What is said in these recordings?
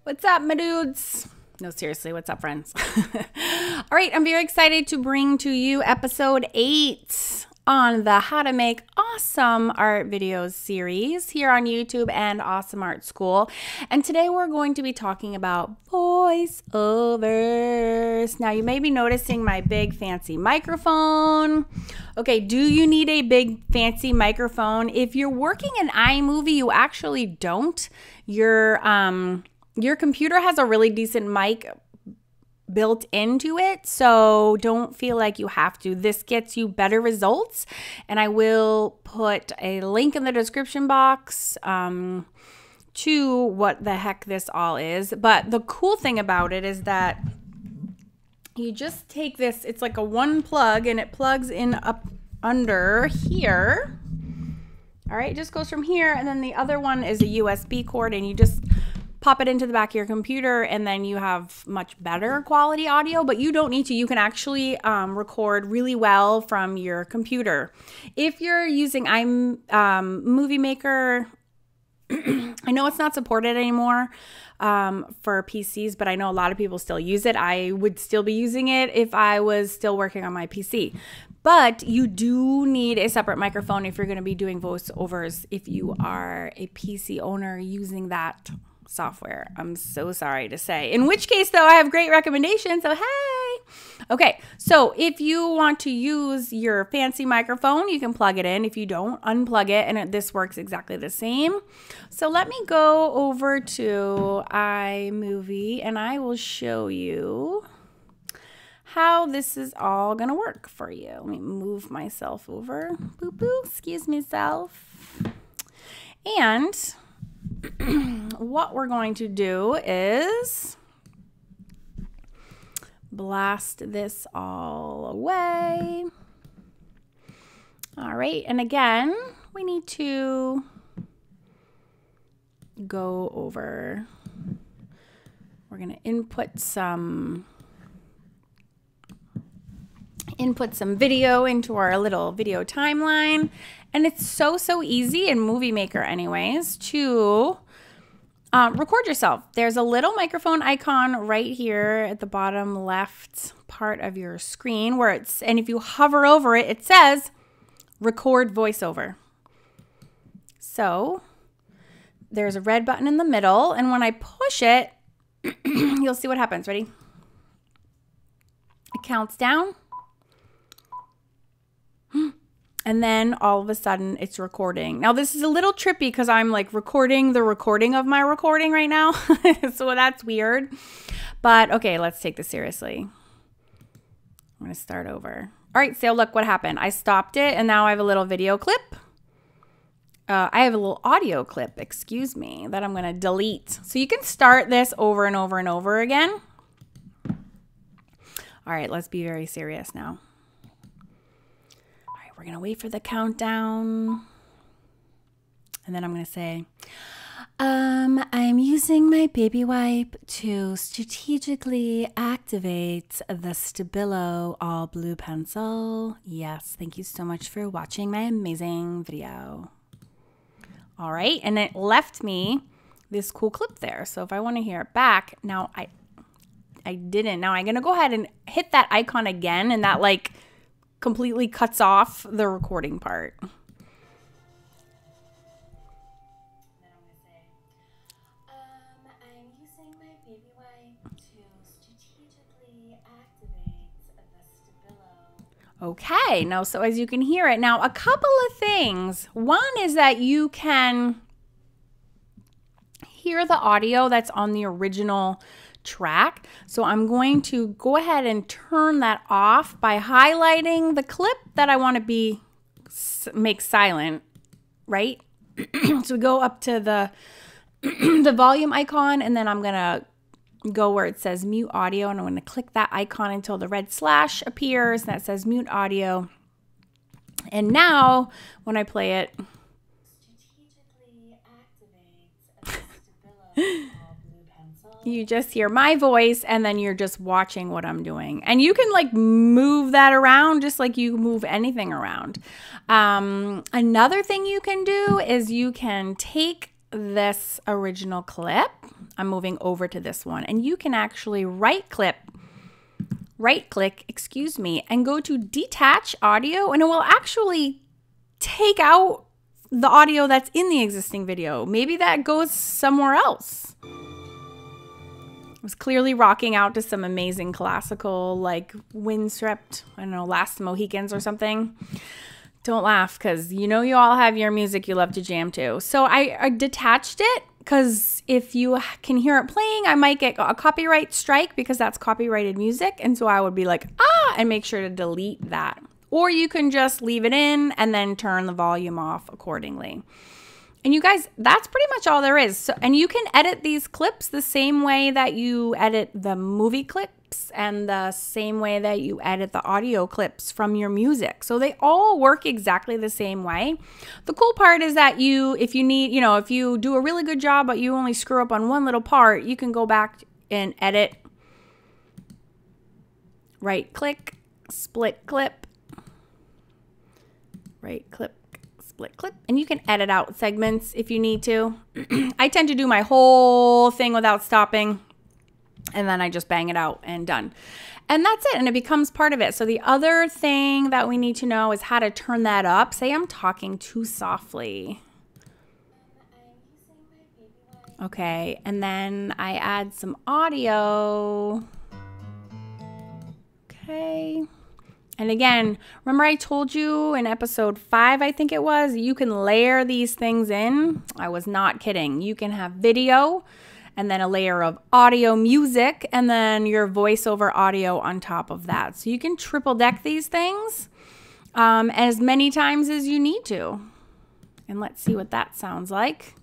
What's up, my dudes? No, seriously, what's up, friends? All right, I'm very excited to bring to you episode 8 on the How to Make Awesome Art Videos series here on YouTube and Awesome Art School. And today we're going to be talking about voiceovers. Now, you may be noticing my big fancy microphone. Okay, do you need a big fancy microphone? If you're working in iMovie, you actually don't. Your computer has a really decent mic built into it, so don't feel like you have to. This gets you better results, and I will put a link in the description box to what the heck this all is. But the cool thing about it is that you just take this, it's like a one plug, and it plugs in up under here. All right, it just goes from here, and then the other one is a USB cord, and you just pop it into the back of your computer, and then you have much better quality audio, but you don't need to. You can actually record really well from your computer. If you're using iMovie Maker, I know it's not supported anymore for PCs, but I know a lot of people still use it. I would still be using it if I was still working on my PC. But you do need a separate microphone if you're going to be doing voiceovers if you are a PC owner using that software. I'm so sorry to say. In which case, though, I have great recommendations. So, hey. Okay, so if you want to use your fancy microphone, you can plug it in. If you don't, unplug it, and this works exactly the same. So let me go over to iMovie, and I will show you how this is all going to work for you. Let me move myself over. Boo boo, excuse me, self. And what we're going to do is blast this all away. All right, and again, we need to go over, we're going to input some video into our little video timeline. And it's so easy in Movie Maker anyways to record yourself. There's a little microphone icon right here at the bottom left part of your screen where and if you hover over it, it says record voiceover. So there's a red button in the middle, and when I push it, you'll see what happens. Ready? It counts down. And then all of a sudden it's recording. Now this is a little trippy because I'm like recording the recording of my recording right now. So that's weird. But okay, let's take this seriously. I'm gonna start over. All right, so look what happened. I stopped it, and now I have a little video clip. I have a little audio clip, excuse me, that I'm gonna delete. So you can start this over and over and over again. All right, let's be very serious now. We're going to wait for the countdown. And then I'm going to say, I'm using my baby wipe to strategically activate the Stabilo all blue pencil. Yes, thank you so much for watching my amazing video. All right, and it left me this cool clip there. So if I want to hear it back, now I didn't. Now I'm going to go ahead and hit that icon again, and that like completely cuts off the recording part. Then I'm going to say, I'm using my baby wipe to strategically activate the Stabilo. Okay, now so as you can hear it, now a couple of things. One is that you can hear the audio that's on the original track. So I'm going to go ahead and turn that off by highlighting the clip that I want to make silent, right? So we go up to the volume icon, and then I'm going to go where it says mute audio, and I'm going to click that icon until the red slash appears that says mute audio. And now when I play it, strategically activate you just hear my voice, and then you're just watching what I'm doing. And you can like move that around just like you move anything around. Another thing you can do is you can take this original clip. I'm moving over to this one. And you can actually right click, excuse me, and go to detach audio, and it will actually take out the audio that's in the existing video. Maybe that goes somewhere else. I was clearly rocking out to some amazing classical, like Windswept, I don't know, Last Mohicans or something. Don't laugh, because you know you all have your music you love to jam to. So I detached it, because if you can hear it playing, I might get a copyright strike because that's copyrighted music. And so I would be like, and make sure to delete that. Or you can just leave it in and then turn the volume off accordingly. And you guys, that's pretty much all there is. So, and you can edit these clips the same way that you edit the movie clips and the same way that you edit the audio clips from your music. So they all work exactly the same way. The cool part is that if you need, if you do a really good job, but you only screw up on one little part, you can go back and edit, right click, split clip, right click, split clip, and you can edit out segments if you need to. I tend to do my whole thing without stopping, and then I just bang it out and done. And that's it, and it becomes part of it. So the other thing that we need to know is how to turn that up. Say I'm talking too softly. Okay, and then I add some audio. Okay. And again, remember I told you in episode 5, I think it was, you can layer these things in. I was not kidding. You can have video and then a layer of audio music and then your voiceover audio on top of that. So you can triple deck these things as many times as you need to. And let's see what that sounds like.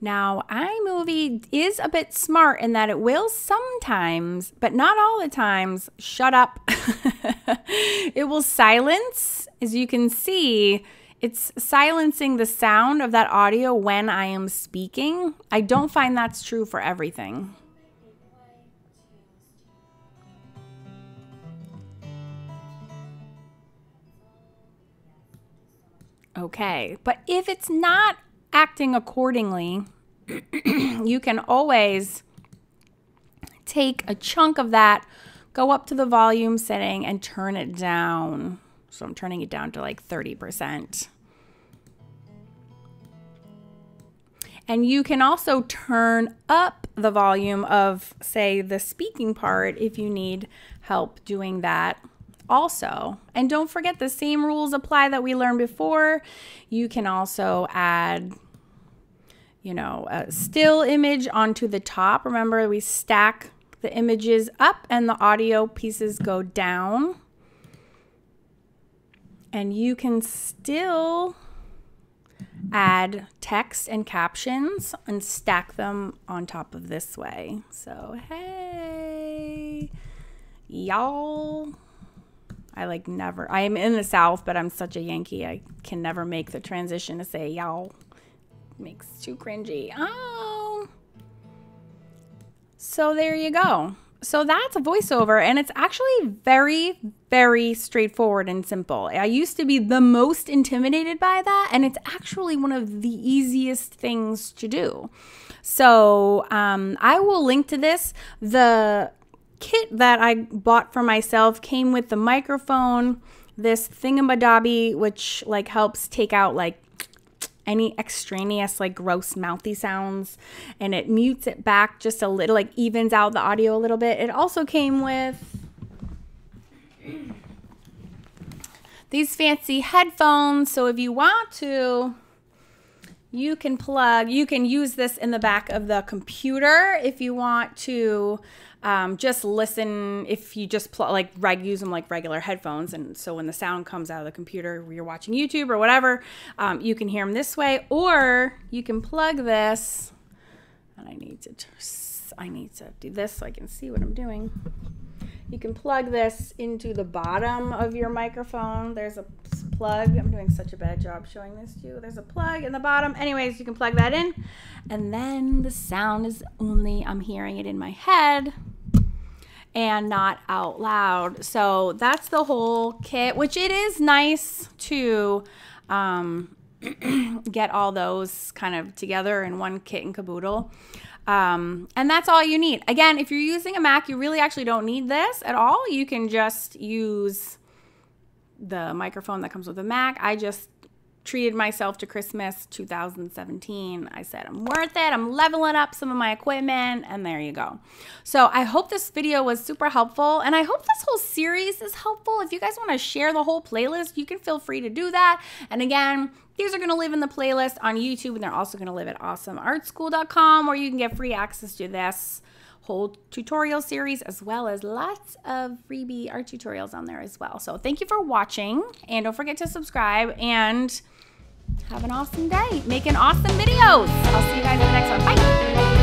Now, iMovie is a bit smart in that it will sometimes, but not all the times, shut up. It will silence. As you can see, it's silencing the sound of that audio when I am speaking. I don't find that's true for everything. Okay, but if it's not acting accordingly, you can always take a chunk of that, go up to the volume setting and turn it down. So I'm turning it down to like 30%. And you can also turn up the volume of, say, the speaking part if you need help doing that also. And don't forget, the same rules apply that we learned before. You can also add, a still image onto the top. Remember, we stack the images up and the audio pieces go down. And you can still add text and captions and stack them on top of this way. So, hey, y'all. I am in the South, but I'm such a Yankee. I can never make the transition to say y'all. Makes too cringy. Oh. So there you go. So that's a voiceover, and it's actually very, very straightforward and simple. I used to be the most intimidated by that, and it's actually one of the easiest things to do. So I will link to this. The kit that I bought for myself came with the microphone, this thingamadobby, which helps take out any extraneous gross mouthy sounds, and it mutes it back just a little, evens out the audio a little bit. It also came with these fancy headphones, so if you want to, you can use this in the back of the computer if you want to just listen. If you just use them like regular headphones, and so when the sound comes out of the computer where you're watching YouTube or whatever, you can hear them this way, or you can plug this. And I need to do this so I can see what I'm doing. You can plug this into the bottom of your microphone. There's a plug. I'm doing such a bad job showing this to you. There's a plug in the bottom. Anyways, you can plug that in. And then the sound is only, I'm hearing it in my head and not out loud. So that's the whole kit, which it is nice to get all those kind of together in one kit and caboodle. And that's all you need. Again, if you're using a Mac, you really actually don't need this at all. You can just use the microphone that comes with a Mac. I just treated myself to Christmas 2017. I said, I'm worth it. I'm leveling up some of my equipment, and there you go. So I hope this video was super helpful, and I hope this whole series is helpful. If you guys want to share the whole playlist, you can feel free to do that. And again, these are going to live in the playlist on YouTube, and they're also going to live at awesomeartschool.com, where you can get free access to this whole tutorial series, as well as lots of freebie art tutorials on there as well. So thank you for watching, and don't forget to subscribe, and have an awesome day. Making awesome videos. I'll see you guys in the next one. Bye.